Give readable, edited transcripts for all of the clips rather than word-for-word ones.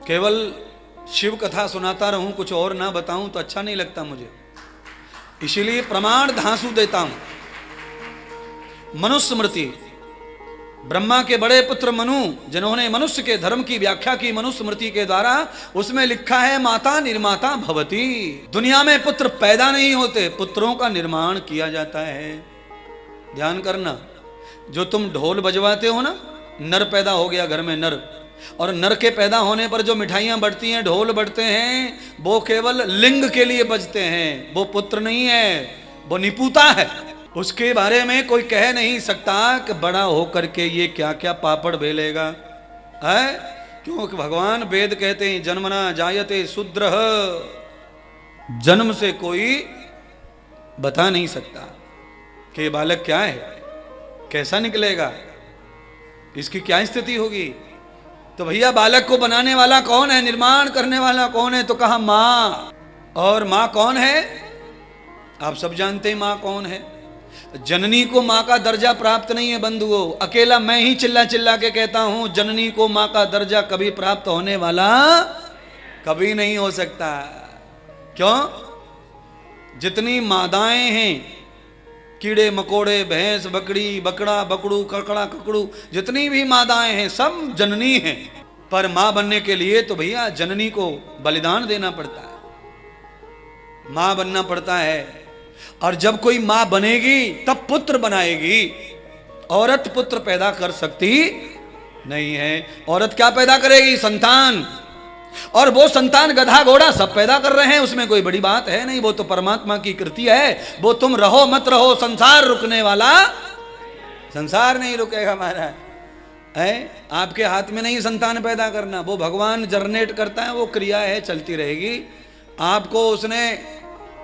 केवल शिव कथा सुनाता रहूं, कुछ और ना बताऊं तो अच्छा नहीं लगता मुझे, इसीलिए प्रमाण धांसू देता हूं। मनुस्मृति, ब्रह्मा के बड़े पुत्र मनु, जिन्होंने मनुष्य के धर्म की व्याख्या की मनुस्मृति के द्वारा, उसमें लिखा है माता निर्माता भवती। दुनिया में पुत्र पैदा नहीं होते, पुत्रों का निर्माण किया जाता है। ध्यान करना, जो तुम ढोल बजवाते हो ना, नर पैदा हो गया घर में, नर, और नर के पैदा होने पर जो मिठाइयां बढ़ती हैं, ढोल बढ़ते हैं, वो केवल लिंग के लिए बजते हैं, वो पुत्र नहीं है, वो निपुता है। उसके बारे में कोई कह नहीं सकता कि बड़ा होकर के ये क्या क्या पापड़ बेलेगा, है? क्योंकि भगवान वेद कहते हैं जन्मना जायते शूद्रः, जन्म से कोई बता नहीं सकता कि ये बालक क्या है, कैसा निकलेगा, इसकी क्या स्थिति होगी। तो भैया बालक को बनाने वाला कौन है, निर्माण करने वाला कौन है? तो कहा माँ। और माँ कौन है? आप सब जानते हैं माँ कौन है। जननी को माँ का दर्जा प्राप्त नहीं है बंधुओं, अकेला मैं ही चिल्ला चिल्ला के कहता हूं, जननी को माँ का दर्जा कभी प्राप्त होने वाला कभी नहीं हो सकता। क्यों? जितनी मादाएं हैं, कीड़े मकोड़े, भैंस बकड़ी, बकड़ा बकड़ू, ककड़ा ककड़ू, जितनी भी मादाएं हैं सब जननी हैं, पर मां बनने के लिए तो भैया जननी को बलिदान देना पड़ता है, मां बनना पड़ता है। और जब कोई मां बनेगी तब पुत्र बनाएगी, औरत पुत्र पैदा कर सकती नहीं है। औरत क्या पैदा करेगी? संतान। और वो संतान गधा घोड़ा सब पैदा कर रहे हैं, उसमें कोई बड़ी बात है नहीं, वो तो परमात्मा की कृति है। वो तुम रहो मत रहो, संसार रुकने वाला संसार नहीं रुकेगा महाराज, है? आपके हाथ में नहीं संतान पैदा करना, वो भगवान जनरेट करता है, वो क्रिया है, चलती रहेगी। आपको उसने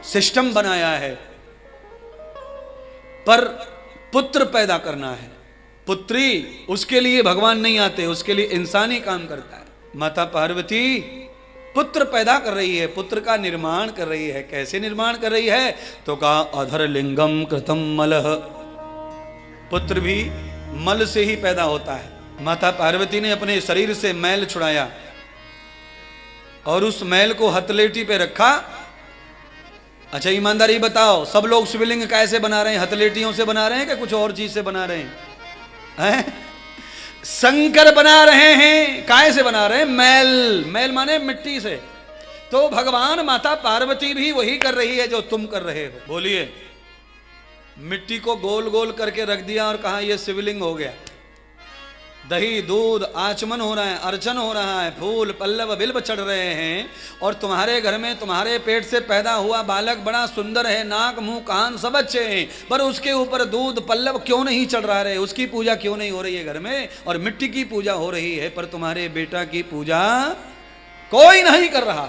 सिस्टम बनाया है, पर पुत्र पैदा करना है, पुत्री, उसके लिए भगवान नहीं आते, उसके लिए इंसान ही काम करता है। माता पार्वती पुत्र पैदा कर रही है, पुत्र का निर्माण कर रही है। कैसे निर्माण कर रही है? तो कहा अधर लिंगम कृतम मलः, पुत्र भी मल से ही पैदा होता है। माता पार्वती ने अपने शरीर से मैल छुड़ाया और उस मैल को हथलेटी पे रखा। अच्छा ईमानदारी बताओ, सब लोग शिवलिंग कैसे बना रहे हैं? हथलेटियों से बना रहे हैं कि कुछ और चीज से बना रहे हैं? शंकर बना रहे हैं। काय से बना रहे हैं? मैल। मैल माने मिट्टी से। तो भगवान माता पार्वती भी वही कर रही है जो तुम कर रहे हो। बोलिए। मिट्टी को गोल गोल करके रख दिया और कहा यह शिवलिंग हो गया। दही दूध आचमन हो रहा है, अर्चन हो रहा है, फूल पल्लव बिल्व चढ़ रहे हैं, और तुम्हारे घर में तुम्हारे पेट से पैदा हुआ बालक बड़ा सुंदर है, नाक मुंह कान सब अच्छे हैं, पर उसके ऊपर दूध पल्लव क्यों नहीं चढ़ रहा है? उसकी पूजा क्यों नहीं हो रही है घर में? और मिट्टी की पूजा हो रही है, पर तुम्हारे बेटा की पूजा कोई नहीं कर रहा।